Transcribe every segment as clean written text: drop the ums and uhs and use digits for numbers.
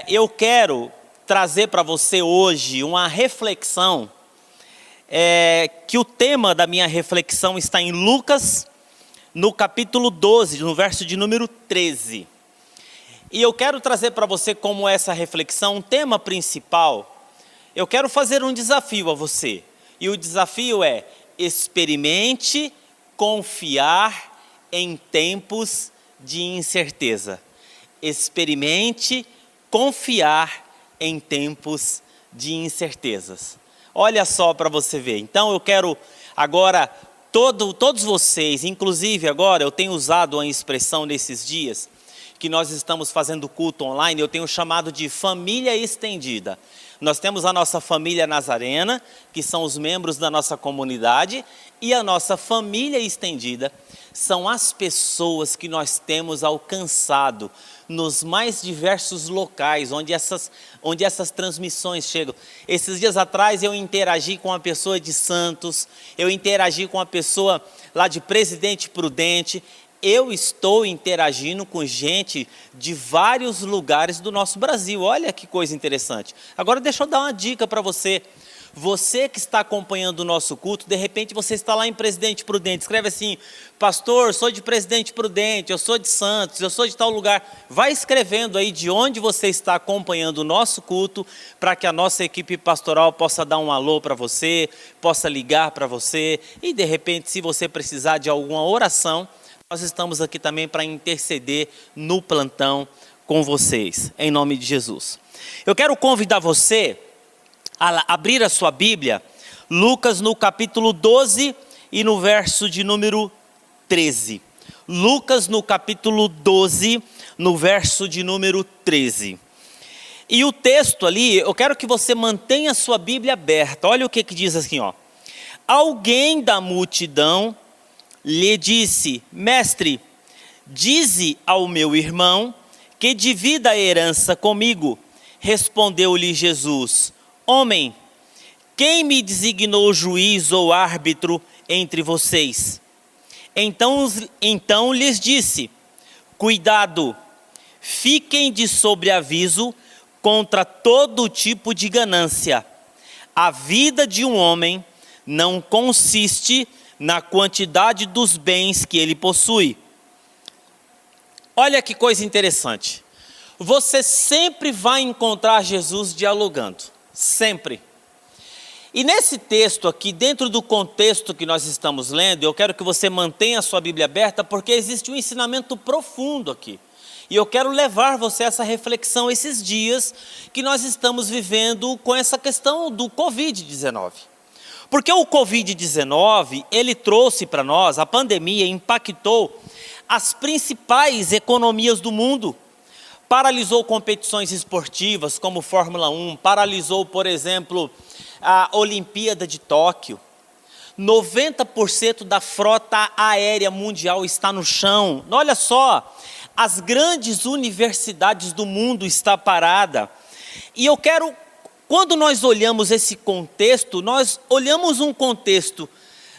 Eu quero trazer para você hoje uma reflexão, que o tema da minha reflexão está em Lucas, no capítulo 12, no verso de número 13. E eu quero trazer para você como essa reflexão, um tema principal. Eu quero fazer um desafio a você. E o desafio é: experimente confiar em tempos de incerteza. Experimente confiar em tempos de incertezas. Olha só para você ver. Então eu quero agora, todos vocês, inclusive agora eu tenho usado uma expressão nesses dias, que nós estamos fazendo culto online, eu tenho chamado de família estendida. Nós temos a nossa família Nazarena, que são os membros da nossa comunidade, e a nossa família estendida são as pessoas que nós temos alcançado nos mais diversos locais onde essas transmissões chegam. Esses dias atrás eu interagi com uma pessoa de Santos, eu interagi com uma pessoa lá de Presidente Prudente. Eu estou interagindo com gente de vários lugares do nosso Brasil. Olha que coisa interessante. Agora deixa eu dar uma dica para você. Você que está acompanhando o nosso culto, de repente você está lá em Presidente Prudente. Escreve assim: pastor, sou de Presidente Prudente, eu sou de Santos, eu sou de tal lugar. Vai escrevendo aí de onde você está acompanhando o nosso culto, para que a nossa equipe pastoral possa dar um alô para você, possa ligar para você. E de repente, se você precisar de alguma oração, nós estamos aqui também para interceder no plantão com vocês, em nome de Jesus. Eu quero convidar você a abrir a sua Bíblia, Lucas no capítulo 12 e no verso de número 13. Lucas no capítulo 12, no verso de número 13. E o texto ali, eu quero que você mantenha a sua Bíblia aberta. Olha o que diz assim, ó. Alguém da multidão lhe disse: mestre, dize ao meu irmão que divida a herança comigo. Respondeu-lhe Jesus: homem, quem me designou juiz ou árbitro entre vocês? Então lhes disse: cuidado, fiquem de sobreaviso contra todo tipo de ganância. A vida de um homem não consiste na quantidade dos bens que ele possui. Olha que coisa interessante. Você sempre vai encontrar Jesus dialogando. Sempre. E nesse texto aqui, dentro do contexto que nós estamos lendo, eu quero que você mantenha a sua Bíblia aberta, porque existe um ensinamento profundo aqui. E eu quero levar você a essa reflexão esses dias que nós estamos vivendo com essa questão do Covid-19. Porque o Covid-19, ele trouxe para nós, a pandemia impactou as principais economias do mundo. Paralisou competições esportivas como Fórmula 1, paralisou, por exemplo, a Olimpíada de Tóquio. 90% da frota aérea mundial está no chão. Olha só, as grandes universidades do mundo estão paradas. E eu quero, quando nós olhamos esse contexto, nós olhamos um contexto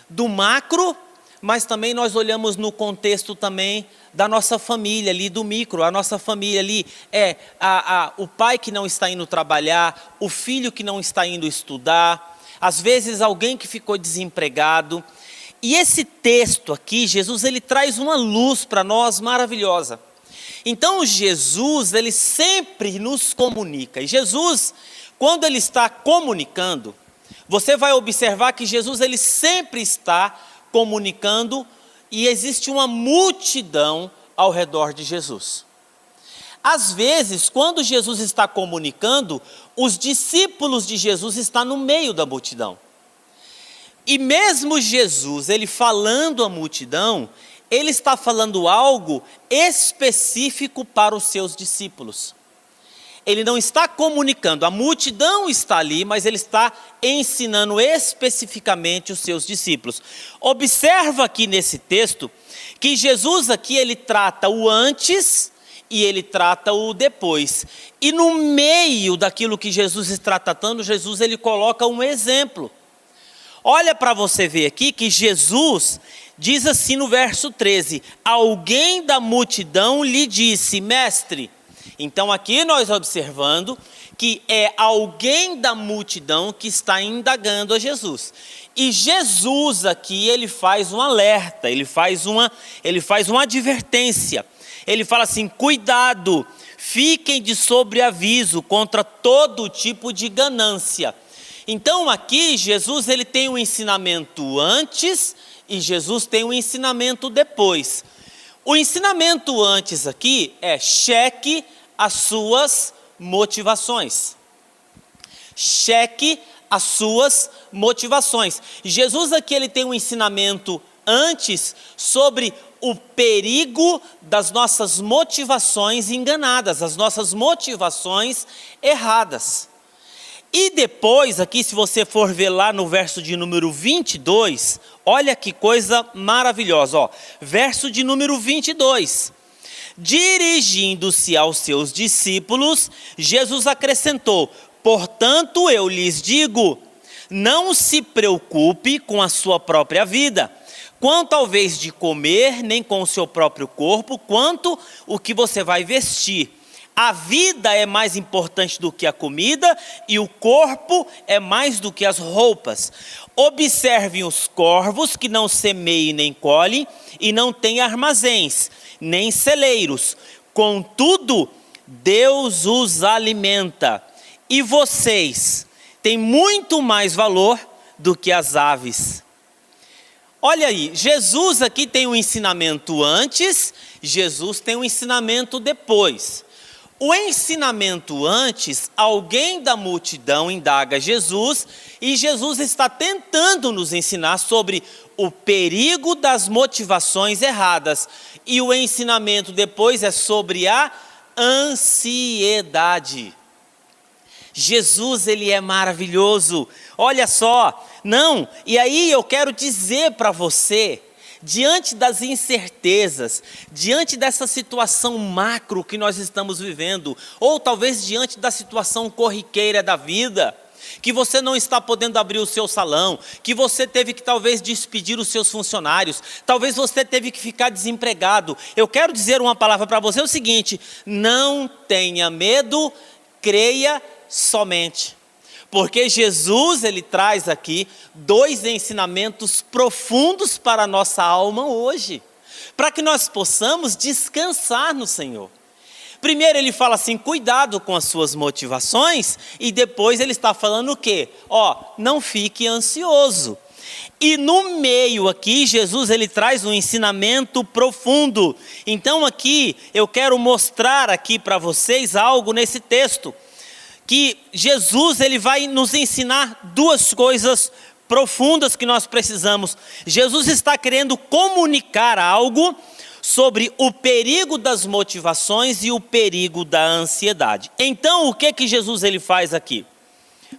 do macro, mas também nós olhamos no contexto também da nossa família ali, do micro. A nossa família ali é o pai que não está indo trabalhar, o filho que não está indo estudar, às vezes alguém que ficou desempregado. E esse texto aqui, Jesus, ele traz uma luz para nós maravilhosa. Então Jesus, ele sempre nos comunica. E Jesus, quando ele está comunicando, você vai observar que Jesus, ele sempre está comunicando, e existe uma multidão ao redor de Jesus. Às vezes, quando Jesus está comunicando, os discípulos de Jesus estão no meio da multidão. E mesmo Jesus, ele falando à multidão, ele está falando algo específico para os seus discípulos. Ele não está comunicando, a multidão está ali, mas ele está ensinando especificamente os seus discípulos. Observa aqui nesse texto, que Jesus aqui ele trata o antes e ele trata o depois. E no meio daquilo que Jesus está tratando, Jesus ele coloca um exemplo. Olha para você ver aqui que Jesus diz assim no verso 13, alguém da multidão lhe disse, mestre, Então aqui nós observando que é alguém da multidão que está indagando a Jesus. E Jesus aqui, ele faz um alerta, ele faz uma advertência. Ele fala assim: cuidado, fiquem de sobreaviso contra todo tipo de ganância. Então aqui Jesus, ele tem um ensinamento antes e Jesus tem um ensinamento depois. O ensinamento antes aqui é: cheque as suas motivações. Cheque as suas motivações. Jesus aqui, ele tem um ensinamento antes sobre o perigo das nossas motivações enganadas, as nossas motivações erradas. E depois aqui, se você for ver lá no verso de número 22, olha que coisa maravilhosa, ó. Verso de número 22. Dirigindo-se aos seus discípulos, Jesus acrescentou: portanto eu lhes digo, não se preocupe com a sua própria vida, quanto ao vez de comer, nem com o seu próprio corpo, quanto o que você vai vestir. A vida é mais importante do que a comida, e o corpo é mais do que as roupas. Observem os corvos, que não semeiem nem colhem, e não têm armazéns, nem celeiros. Contudo, Deus os alimenta. E vocês têm muito mais valor do que as aves. Olha aí, Jesus aqui tem um ensinamento antes, Jesus tem um ensinamento depois. O ensinamento antes, alguém da multidão indaga Jesus, e Jesus está tentando nos ensinar sobre o perigo das motivações erradas. E o ensinamento depois é sobre a ansiedade. Jesus, ele é maravilhoso. Olha só, não, e aí eu quero dizer para você, diante das incertezas, diante dessa situação macro que nós estamos vivendo, ou talvez diante da situação corriqueira da vida, que você não está podendo abrir o seu salão, que você teve que talvez despedir os seus funcionários, talvez você teve que ficar desempregado. Eu quero dizer uma palavra para você, é o seguinte: não tenha medo, creia somente. Porque Jesus, ele traz aqui dois ensinamentos profundos para a nossa alma hoje, para que nós possamos descansar no Senhor. Primeiro ele fala assim: cuidado com as suas motivações, e depois ele está falando o quê? Não fique ansioso. E no meio aqui, Jesus, ele traz um ensinamento profundo. Então aqui, eu quero mostrar aqui para vocês algo nesse texto, que Jesus, ele vai nos ensinar duas coisas profundas que nós precisamos. Jesus está querendo comunicar algo sobre o perigo das motivações e o perigo da ansiedade. Então, o que Jesus ele faz aqui?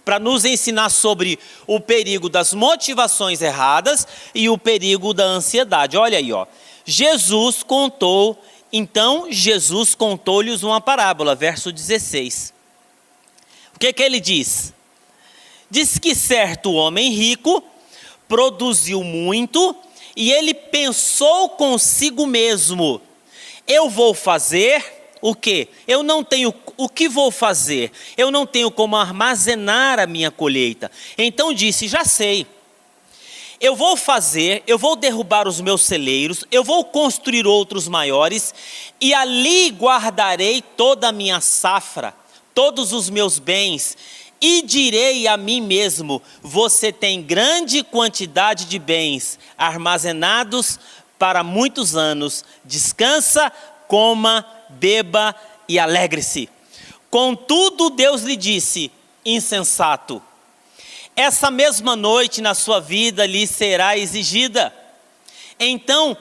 Para nos ensinar sobre o perigo das motivações erradas e o perigo da ansiedade. Olha aí, Jesus contou-lhes uma parábola, verso 16. O que ele diz? Diz que certo homem rico produziu muito, e ele pensou consigo mesmo: eu vou fazer o quê? Eu não tenho o que vou fazer, eu não tenho como armazenar a minha colheita. Então disse: já sei, eu vou derrubar os meus celeiros, eu vou construir outros maiores, e ali guardarei toda a minha safra, todos os meus bens, e direi a mim mesmo: você tem grande quantidade de bens armazenados para muitos anos, descansa, coma, beba e alegre-se. Contudo, Deus lhe disse: insensato, essa mesma noite na sua vida lhe será exigida. Então,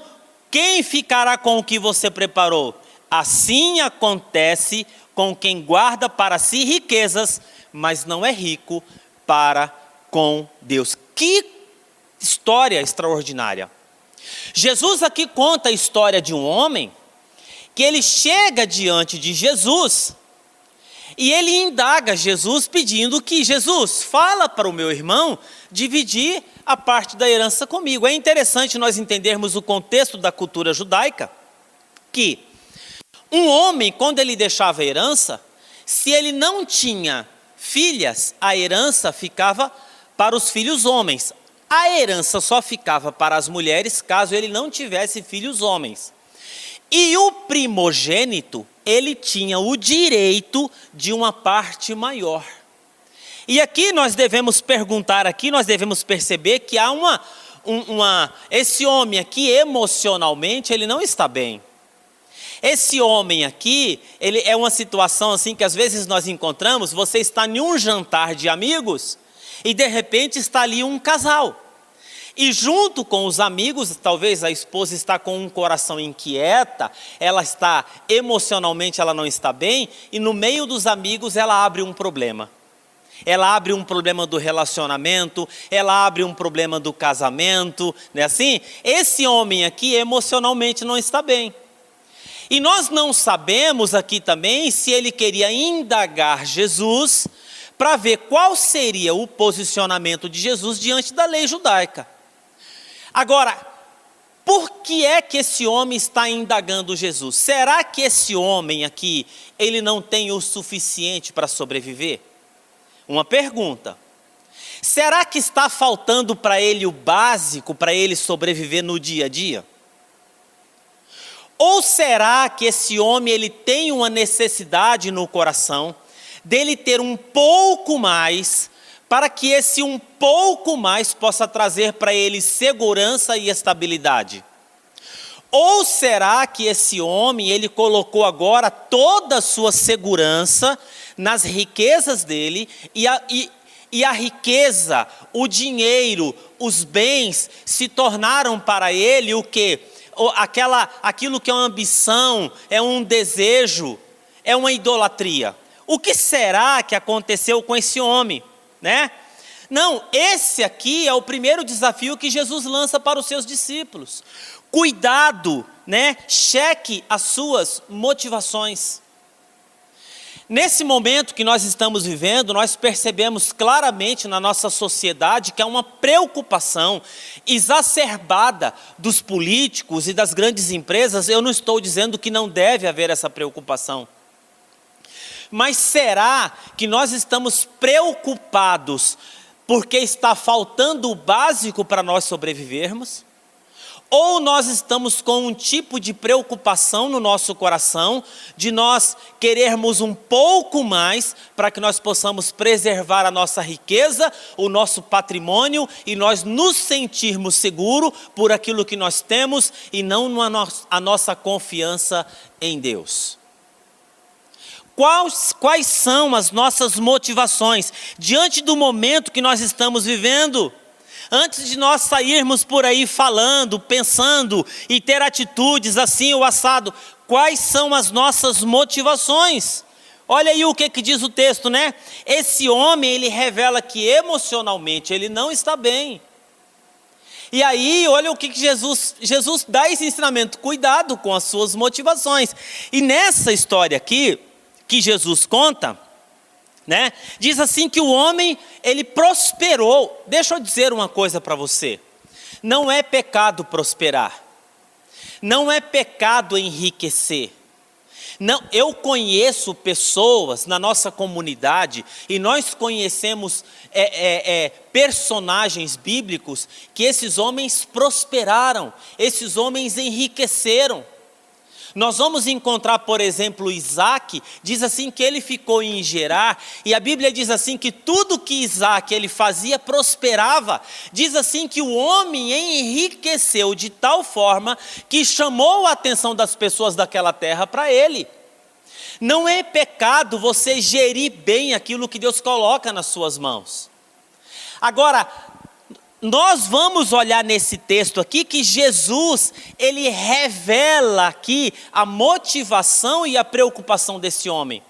quem ficará com o que você preparou? Assim acontece com quem guarda para si riquezas, mas não é rico para com Deus. Que história extraordinária. Jesus aqui conta a história de um homem que ele chega diante de Jesus e ele indaga Jesus pedindo que: Jesus, fala para o meu irmão dividir a parte da herança comigo. É interessante nós entendermos o contexto da cultura judaica, que Um homem, quando ele deixava a herança, se ele não tinha filhas, a herança ficava para os filhos homens. A herança só ficava para as mulheres caso ele não tivesse filhos homens. E o primogênito, ele tinha o direito de uma parte maior. E aqui nós devemos perguntar, aqui nós devemos perceber que há esse homem aqui emocionalmente ele não está bem. Esse homem aqui, ele é uma situação assim que às vezes nós encontramos, você está em um jantar de amigos e de repente está ali um casal. E junto com os amigos, talvez a esposa está com um coração inquieta, ela está emocionalmente, ela não está bem, e no meio dos amigos ela abre um problema. Ela abre um problema do relacionamento, ela abre um problema do casamento, não é assim? Esse homem aqui emocionalmente não está bem. E nós não sabemos aqui também se ele queria indagar Jesus para ver qual seria o posicionamento de Jesus diante da lei judaica. Agora, por que é que esse homem está indagando Jesus? Será que esse homem aqui, ele não tem o suficiente para sobreviver? Uma pergunta. Será que está faltando para ele o básico para ele sobreviver no dia a dia? Ou será que esse homem ele tem uma necessidade no coração dele ter um pouco mais, para que esse um pouco mais possa trazer para ele segurança e estabilidade? Ou será que esse homem ele colocou agora toda a sua segurança nas riquezas dele e a riqueza, o dinheiro, os bens se tornaram para ele o quê? Aquilo que é uma ambição, é um desejo, é uma idolatria. O que será que aconteceu com esse homem, né? Não, esse aqui é o primeiro desafio que Jesus lança para os seus discípulos. Cuidado, né? Cheque as suas motivações. Nesse momento que nós estamos vivendo, nós percebemos claramente na nossa sociedade que há uma preocupação exacerbada dos políticos e das grandes empresas. Eu não estou dizendo que não deve haver essa preocupação. Mas será que nós estamos preocupados porque está faltando o básico para nós sobrevivermos? Ou nós estamos com um tipo de preocupação no nosso coração, de nós querermos um pouco mais para que nós possamos preservar a nossa riqueza, o nosso patrimônio e nós nos sentirmos seguros por aquilo que nós temos e não a nossa confiança em Deus. Quais são as nossas motivações diante do momento que nós estamos vivendo? Antes de nós sairmos por aí falando, pensando e ter atitudes assim ou assado, quais são as nossas motivações? Olha aí o que diz o texto, né? Esse homem, ele revela que emocionalmente ele não está bem. E aí, olha o que Jesus dá esse ensinamento, cuidado com as suas motivações. E nessa história aqui, que Jesus conta, né? Diz assim que o homem, ele prosperou. Deixa eu dizer uma coisa para você. Não é pecado prosperar. Não é pecado enriquecer. Não, eu conheço pessoas na nossa comunidade e nós conhecemos personagens bíblicos que esses homens prosperaram, esses homens enriqueceram. Nós vamos encontrar, por exemplo, Isaac, diz assim que ele ficou em Gerar, e a Bíblia diz assim que tudo que Isaac ele fazia prosperava. Diz assim que o homem enriqueceu de tal forma que chamou a atenção das pessoas daquela terra para ele. Não é pecado você gerir bem aquilo que Deus coloca nas suas mãos. Agora, nós vamos olhar nesse texto aqui que Jesus, ele revela aqui a motivação e a preocupação desse homem.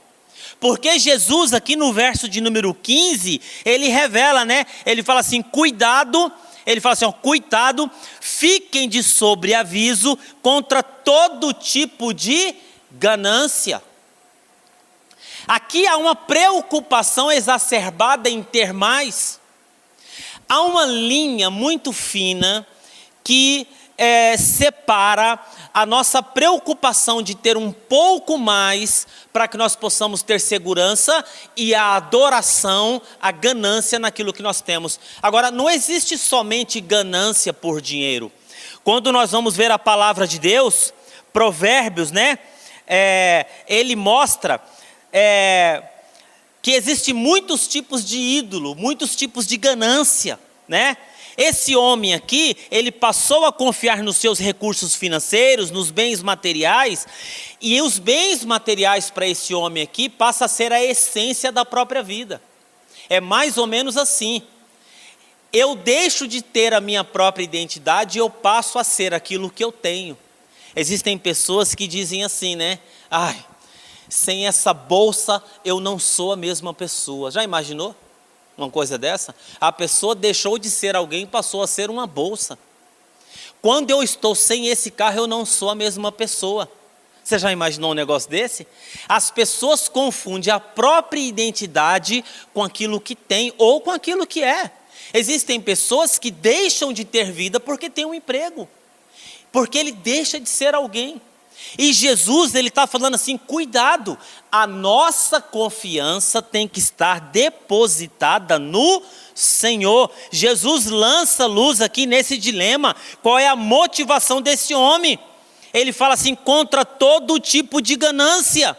Porque Jesus aqui no verso de número 15, ele revela, né? Ele fala assim, cuidado, ele fala assim, ó, cuidado, fiquem de sobreaviso contra todo tipo de ganância. Aqui há uma preocupação exacerbada em ter mais. Há uma linha muito fina que separa a nossa preocupação de ter um pouco mais para que nós possamos ter segurança e a adoração, a ganância naquilo que nós temos. Agora, não existe somente ganância por dinheiro. Quando nós vamos ver a palavra de Deus, Provérbios, né? Ele mostra que existem muitos tipos de ídolo, muitos tipos de ganância, né? Esse homem aqui, ele passou a confiar nos seus recursos financeiros, nos bens materiais, e os bens materiais para esse homem aqui passa a ser a essência da própria vida. É mais ou menos assim. Eu deixo de ter a minha própria identidade e eu passo a ser aquilo que eu tenho. Existem pessoas que dizem assim, né? Ai, sem essa bolsa eu não sou a mesma pessoa. Já imaginou uma coisa dessa? A pessoa deixou de ser alguém e passou a ser uma bolsa. Quando eu estou sem esse carro, eu não sou a mesma pessoa. Você já imaginou um negócio desse? As pessoas confundem a própria identidade com aquilo que tem ou com aquilo que é. Existem pessoas que deixam de ter vida porque tem um emprego, porque ele deixa de ser alguém. E Jesus, ele está falando assim, cuidado, a nossa confiança tem que estar depositada no Senhor. Jesus lança luz aqui nesse dilema. Qual é a motivação desse homem? Ele fala assim, contra todo tipo de ganância.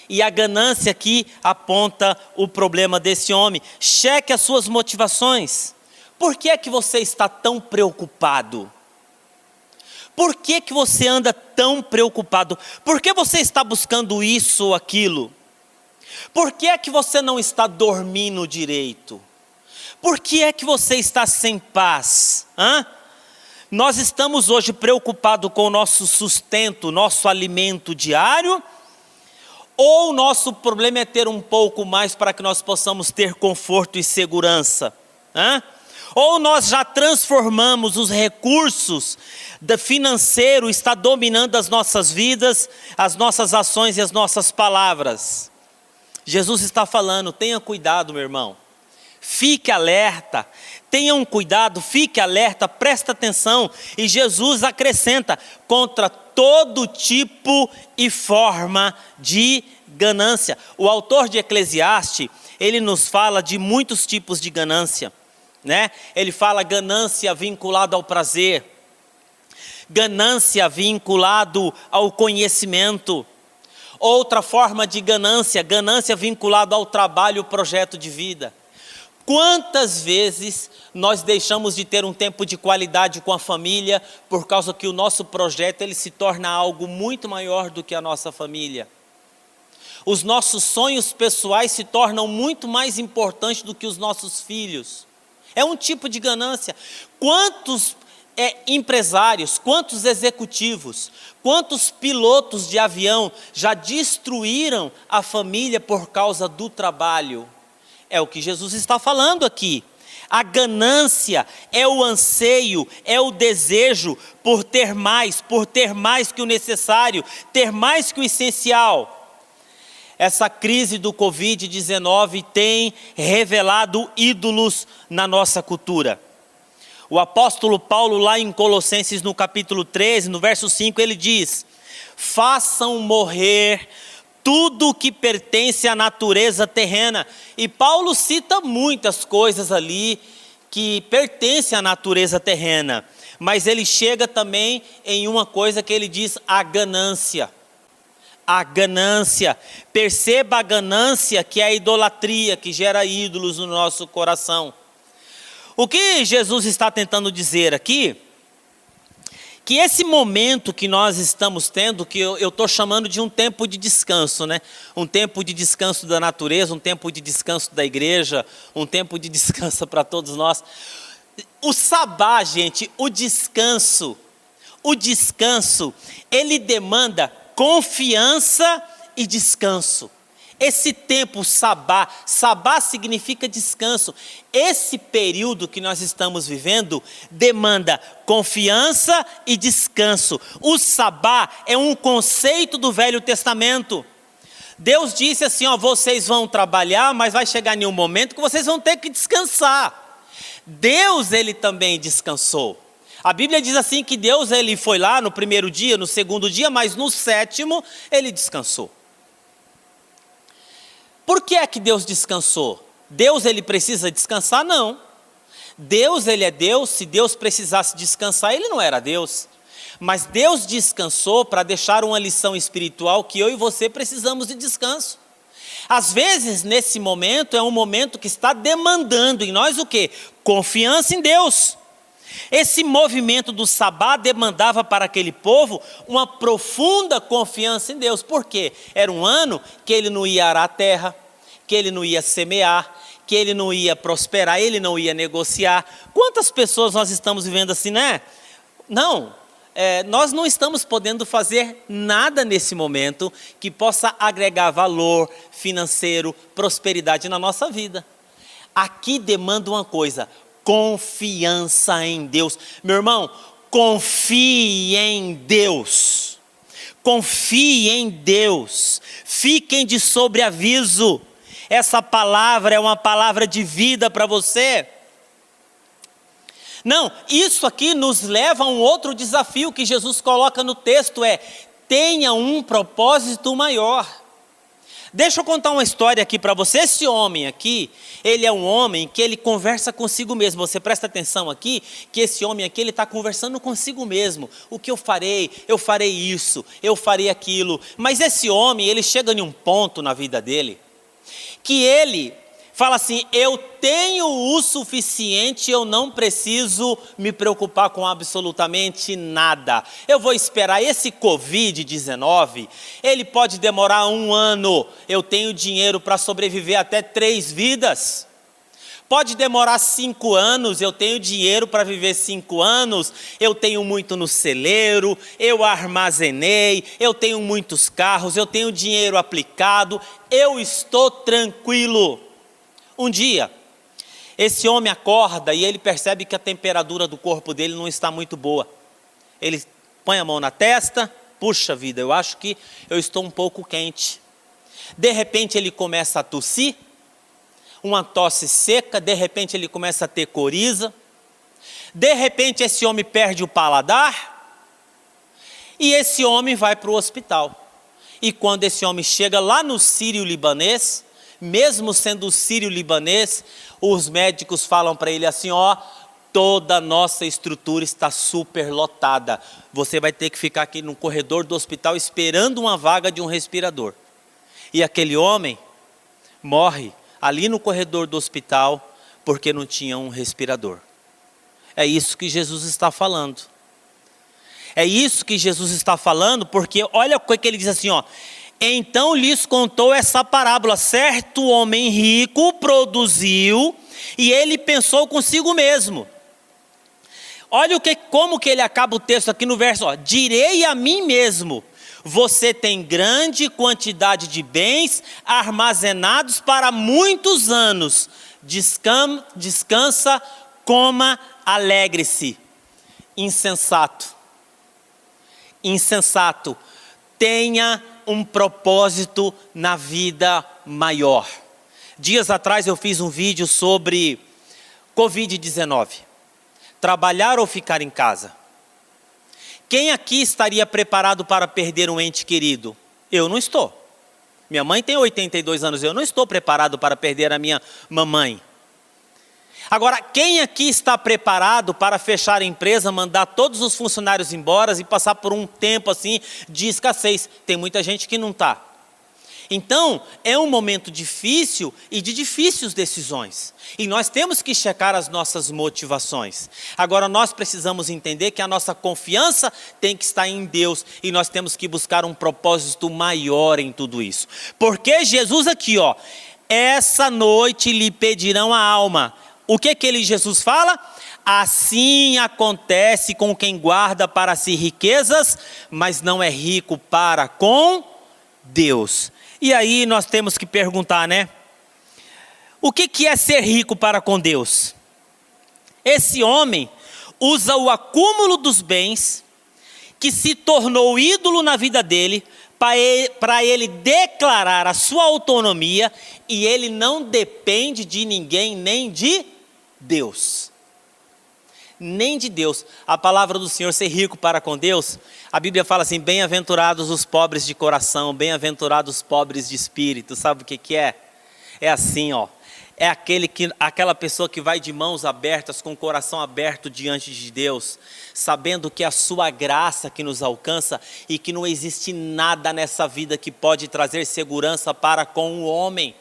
E a ganância aqui aponta o problema desse homem. Cheque as suas motivações. Por que é que você está tão preocupado? Por que que você anda tão preocupado? Por que você está buscando isso ou aquilo? Por que é que você não está dormindo direito? Por que é que você está sem paz? Nós estamos hoje preocupados com o nosso sustento, nosso alimento diário, ou o nosso problema é ter um pouco mais para que nós possamos ter conforto e segurança? Ou nós já transformamos os recursos financeiro, está dominando as nossas vidas, as nossas ações e as nossas palavras. Jesus está falando, tenha cuidado, meu irmão. Fique alerta, tenha um cuidado, fique alerta, presta atenção. E Jesus acrescenta, contra todo tipo e forma de ganância. O autor de Eclesiastes, ele nos fala de muitos tipos de ganância, né? Ele fala ganância vinculada ao prazer, ganância vinculado ao conhecimento. Outra forma de ganância, ganância vinculada ao trabalho, projeto de vida. Quantas vezes nós deixamos de ter um tempo de qualidade com a família por causa que o nosso projeto ele se torna algo muito maior do que a nossa família? Os nossos sonhos pessoais se tornam muito mais importantes do que os nossos filhos. É um tipo de ganância. Quantos empresários, quantos executivos, quantos pilotos de avião já destruíram a família por causa do trabalho? É o que Jesus está falando aqui. A ganância é o anseio, é o desejo por ter mais que o necessário, ter mais que o essencial. Essa crise do Covid-19 tem revelado ídolos na nossa cultura. O apóstolo Paulo, lá em Colossenses, no capítulo 13, no verso 5, ele diz: façam morrer tudo que pertence à natureza terrena. E Paulo cita muitas coisas ali que pertencem à natureza terrena. Mas ele chega também em uma coisa que ele diz, a ganância. A ganância. Perceba a ganância, que é a idolatria, que gera ídolos no nosso coração. O que Jesus está tentando dizer aqui, que esse momento que nós estamos tendo, que eu estou chamando de um tempo de descanso, né? Um tempo de descanso da natureza, um tempo de descanso da igreja, um tempo de descanso para todos nós. O sabá, gente, o descanso, ele demanda confiança e descanso. Esse tempo sabá significa descanso. Esse período que nós estamos vivendo demanda confiança e descanso. O sabá é um conceito do Velho Testamento. Deus disse assim, vocês vão trabalhar, mas vai chegar em um momento que vocês vão ter que descansar. Deus, ele também descansou. A Bíblia diz assim que Deus ele foi lá no primeiro dia, no segundo dia, mas no sétimo ele descansou. Por que é que Deus descansou? Deus ele precisa descansar? Não. Deus ele é Deus, se Deus precisasse descansar, ele não era Deus. Mas Deus descansou para deixar uma lição espiritual que eu e você precisamos de descanso. Às vezes, nesse momento, é um momento que está demandando em nós o quê? Confiança em Deus. Esse movimento do sabá demandava para aquele povo uma profunda confiança em Deus. Por quê? Era um ano que ele não ia arar a terra, que ele não ia semear, que ele não ia prosperar, ele não ia negociar. Quantas pessoas nós estamos vivendo assim, né? Não, nós não estamos podendo fazer nada nesse momento que possa agregar valor financeiro, prosperidade na nossa vida. Aqui demanda uma coisa: confiança em Deus. Meu irmão, confie em Deus. Confie em Deus. Fiquem de sobreaviso. Essa palavra é uma palavra de vida para você. Não, isso aqui nos leva a um outro desafio que Jesus coloca no texto, tenha um propósito maior. Deixa eu contar uma história aqui para você. Esse homem aqui, ele é um homem que ele conversa consigo mesmo. Você presta atenção aqui, que esse homem aqui, ele está conversando consigo mesmo. O que eu farei isso, eu farei aquilo. Mas esse homem, ele chega em um ponto na vida dele, que ele fala assim: eu tenho o suficiente, eu não preciso me preocupar com absolutamente nada. Eu vou esperar esse Covid-19, ele pode demorar 1 ano, eu tenho dinheiro para sobreviver até 3 vidas. Pode demorar 5 anos, eu tenho dinheiro para viver 5 anos, eu tenho muito no celeiro, eu armazenei, eu tenho muitos carros, eu tenho dinheiro aplicado, eu estou tranquilo. Um dia, esse homem acorda e ele percebe que a temperatura do corpo dele não está muito boa. Ele põe a mão na testa, puxa vida, eu acho que eu estou um pouco quente. De repente ele começa a tossir, uma tosse seca, de repente ele começa a ter coriza, de repente esse homem perde o paladar, e esse homem vai para o hospital. E quando esse homem chega lá no Sírio-Libanês, mesmo sendo sírio-libanês, os médicos falam para ele assim: toda a nossa estrutura está super lotada, você vai ter que ficar aqui no corredor do hospital esperando uma vaga de um respirador. E aquele homem morre ali no corredor do hospital porque não tinha um respirador. É isso que Jesus está falando. É isso que Jesus está falando, porque olha o que ele diz assim, então lhes contou essa parábola: certo homem rico produziu e ele pensou consigo mesmo. Olha como que ele acaba o texto aqui no verso, direi a mim mesmo, você tem grande quantidade de bens armazenados para muitos anos, descansa, coma, alegre-se. Insensato, tenha um propósito na vida maior. Dias atrás eu fiz um vídeo sobre Covid-19, trabalhar ou ficar em casa. Quem aqui estaria preparado para perder um ente querido? Eu não estou. Minha mãe tem 82 anos, eu não estou preparado para perder a minha mamãe. Agora, quem aqui está preparado para fechar a empresa, mandar todos os funcionários embora e passar por um tempo assim de escassez? Tem muita gente que não está. Então, é um momento difícil e de difíceis decisões. E nós temos que checar as nossas motivações. Agora, nós precisamos entender que a nossa confiança tem que estar em Deus. E nós temos que buscar um propósito maior em tudo isso. Porque Jesus aqui, essa noite lhe pedirão a alma. O que Jesus fala? Assim acontece com quem guarda para si riquezas, mas não é rico para com Deus. E aí nós temos que perguntar, o que é ser rico para com Deus? Esse homem usa o acúmulo dos bens, que se tornou ídolo na vida dele, para ele declarar a sua autonomia, e ele não depende de ninguém, nem de Deus. nem de Deus. A palavra do Senhor, ser rico para com Deus, a Bíblia fala assim, bem-aventurados os pobres de coração, bem-aventurados os pobres de espírito. Sabe o que é? É assim, ó. É aquela pessoa que vai de mãos abertas, com o coração aberto diante de Deus, sabendo que é a sua graça que nos alcança e que não existe nada nessa vida que pode trazer segurança para com o homem.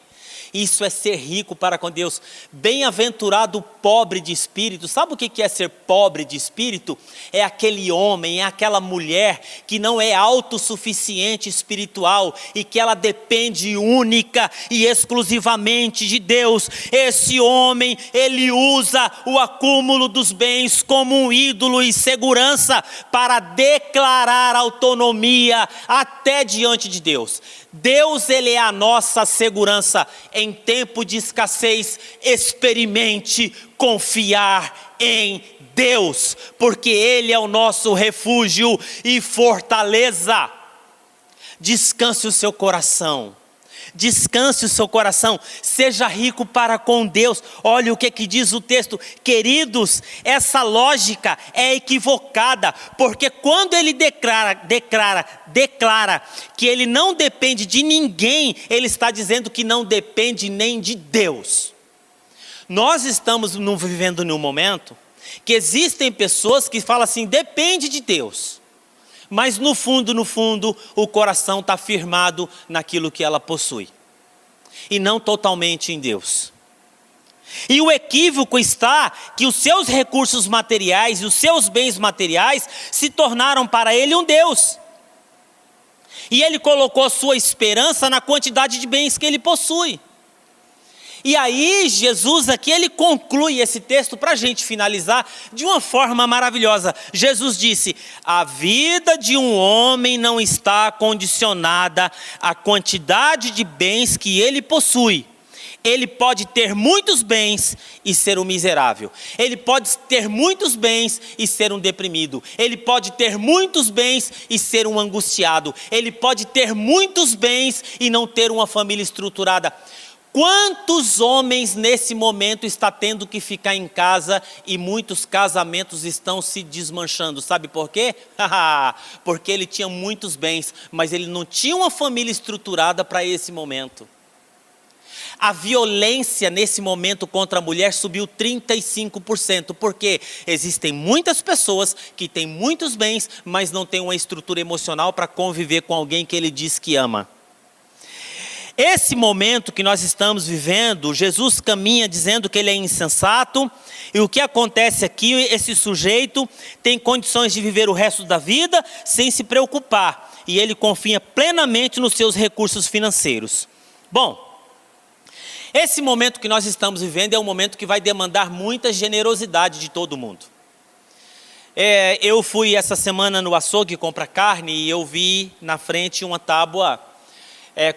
Isso é ser rico para com Deus. Bem-aventurado o pobre de espírito. Sabe o que é ser pobre de espírito? É aquele homem, é aquela mulher que não é autossuficiente espiritual e que ela depende única e exclusivamente de Deus. Esse homem, ele usa o acúmulo dos bens como um ídolo e segurança para declarar autonomia até diante de Deus. Deus, ele é a nossa segurança em tempo de escassez. Experimente confiar em Deus, porque Ele é o nosso refúgio e fortaleza. Descanse o seu coração. Descanse o seu coração, seja rico para com Deus. Olha o que diz o texto, queridos, essa lógica é equivocada, porque quando ele declara que ele não depende de ninguém, ele está dizendo que não depende nem de Deus. Nós estamos vivendo num momento que existem pessoas que falam assim, depende de Deus. Mas no fundo, o coração está firmado naquilo que ela possui. E não totalmente em Deus. E o equívoco está que os seus recursos materiais e os seus bens materiais se tornaram para ele um Deus. E ele colocou sua esperança na quantidade de bens que ele possui. E aí Jesus aqui, ele conclui esse texto para a gente finalizar de uma forma maravilhosa. Jesus disse, a vida de um homem não está condicionada à quantidade de bens que ele possui. Ele pode ter muitos bens e ser um miserável. Ele pode ter muitos bens e ser um deprimido. Ele pode ter muitos bens e ser um angustiado. Ele pode ter muitos bens e não ter uma família estruturada. Quantos homens nesse momento estão tendo que ficar em casa e muitos casamentos estão se desmanchando? Sabe por quê? Porque ele tinha muitos bens, mas ele não tinha uma família estruturada para esse momento. A violência nesse momento contra a mulher subiu 35%, porque existem muitas pessoas que têm muitos bens, mas não têm uma estrutura emocional para conviver com alguém que ele diz que ama. Esse momento que nós estamos vivendo, Jesus caminha dizendo que ele é insensato, e o que acontece aqui, esse sujeito tem condições de viver o resto da vida sem se preocupar, e ele confia plenamente nos seus recursos financeiros. Bom, esse momento que nós estamos vivendo é um momento que vai demandar muita generosidade de todo mundo. Eu fui essa semana no açougue comprar carne e eu vi na frente uma tábua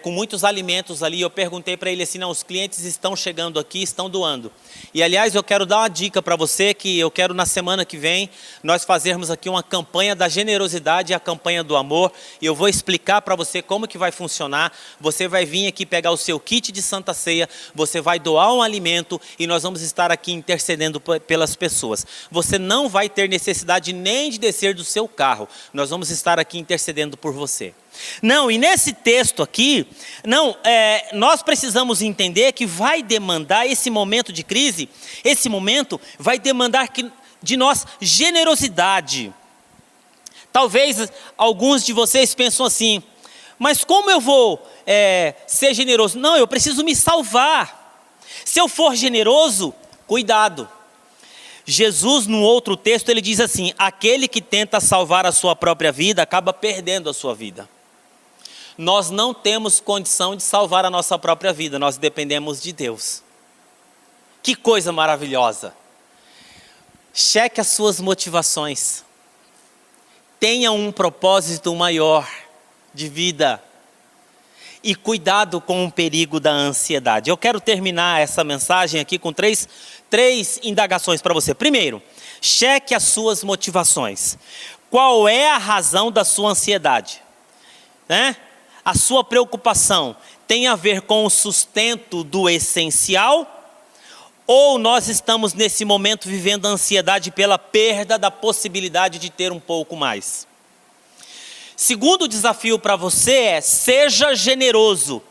com muitos alimentos ali. Eu perguntei para ele assim, não, os clientes estão chegando aqui, estão doando. E aliás, eu quero dar uma dica para você, que eu quero na semana que vem, nós fazermos aqui uma campanha da generosidade e a campanha do amor. E eu vou explicar para você como que vai funcionar. Você vai vir aqui pegar o seu kit de Santa Ceia, você vai doar um alimento e nós vamos estar aqui intercedendo pelas pessoas. Você não vai ter necessidade nem de descer do seu carro, nós vamos estar aqui intercedendo por você. Não, e nesse texto aqui, nós precisamos entender que vai demandar esse momento de crise, esse momento vai demandar de nós generosidade. Talvez alguns de vocês pensam assim, mas como eu vou ser generoso? Não, eu preciso me salvar. Se eu for generoso, cuidado. Jesus, no outro texto, ele diz assim, aquele que tenta salvar a sua própria vida, acaba perdendo a sua vida. Nós não temos condição de salvar a nossa própria vida, nós dependemos de Deus. Que coisa maravilhosa. Cheque as suas motivações. Tenha um propósito maior de vida. E cuidado com o perigo da ansiedade. Eu quero terminar essa mensagem aqui com três indagações para você. Primeiro, cheque as suas motivações. Qual é a razão da sua ansiedade? A sua preocupação tem a ver com o sustento do essencial ou nós estamos nesse momento vivendo a ansiedade pela perda da possibilidade de ter um pouco mais. Segundo desafio para você é: seja generoso.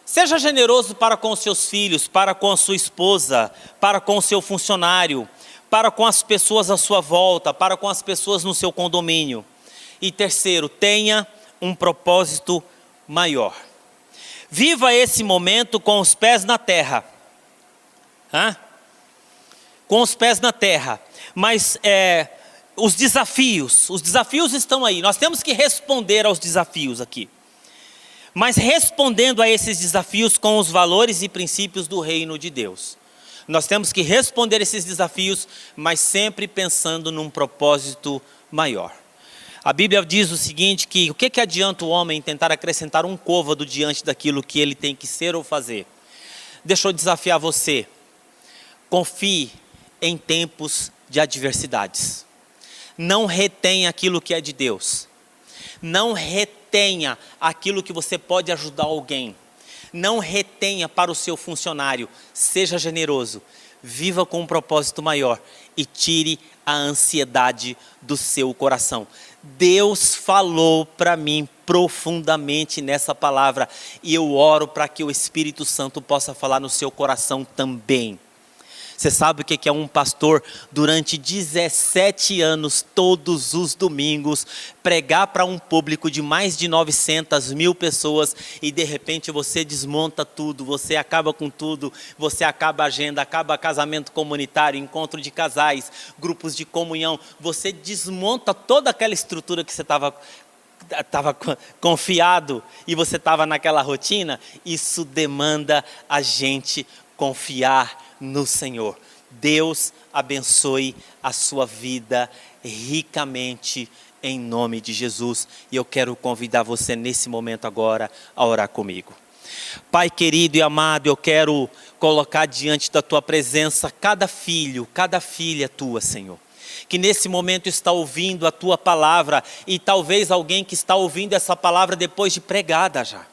Seja generoso para com os seus filhos, para com a sua esposa, para com o seu funcionário, para com as pessoas à sua volta, para com as pessoas no seu condomínio. E terceiro, tenha um propósito maior. Viva esse momento com os pés na terra. Com os pés na terra. Mas os desafios estão aí. Nós temos que responder aos desafios aqui. Mas respondendo a esses desafios com os valores e princípios do reino de Deus. Nós temos que responder esses desafios, mas sempre pensando num propósito maior. A Bíblia diz o seguinte, que o que adianta o homem tentar acrescentar um côvado diante daquilo que ele tem que ser ou fazer? Deixa eu desafiar você. Confie em tempos de adversidades. Não retenha aquilo que é de Deus. Não retenha aquilo que você pode ajudar alguém. Não retenha para o seu funcionário. Seja generoso. Viva com um propósito maior e tire a ansiedade do seu coração. Deus falou para mim profundamente nessa palavra e eu oro para que o Espírito Santo possa falar no seu coração também. Você sabe o que é um pastor durante 17 anos, todos os domingos, pregar para um público de mais de 900 mil pessoas e de repente você desmonta tudo, você acaba com tudo, você acaba a agenda, acaba casamento comunitário, encontro de casais, grupos de comunhão, você desmonta toda aquela estrutura que você estava confiado e você estava naquela rotina. Isso demanda a gente confiar no Senhor. Deus abençoe a sua vida ricamente em nome de Jesus. E eu quero convidar você nesse momento agora a orar comigo. Pai querido e amado, eu quero colocar diante da tua presença cada filho, cada filha tua, Senhor, que nesse momento está ouvindo a tua palavra e talvez alguém que está ouvindo essa palavra depois de pregada já.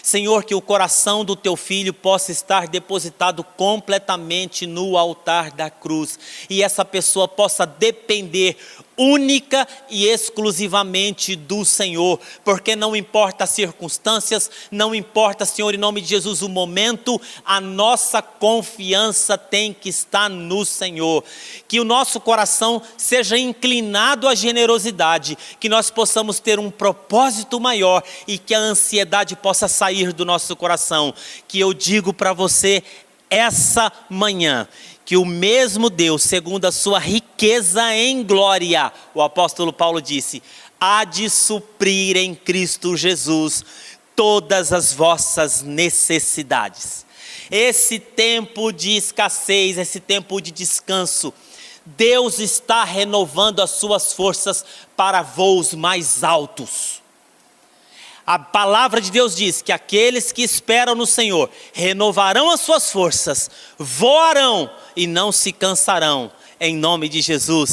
Senhor, que o coração do teu filho possa estar depositado completamente no altar da cruz e essa pessoa possa depender única e exclusivamente do Senhor, porque não importa as circunstâncias, não importa, Senhor, em nome de Jesus, o momento, a nossa confiança tem que estar no Senhor. Que o nosso coração seja inclinado à generosidade, que nós possamos ter um propósito maior e que a ansiedade possa sair do nosso coração. Que eu digo para você essa manhã, que o mesmo Deus, segundo a sua riqueza em glória, o apóstolo Paulo disse, há de suprir em Cristo Jesus todas as vossas necessidades. Esse tempo de escassez, esse tempo de descanso, Deus está renovando as suas forças para voos mais altos. A palavra de Deus diz que aqueles que esperam no Senhor renovarão as suas forças, voarão e não se cansarão, em nome de Jesus.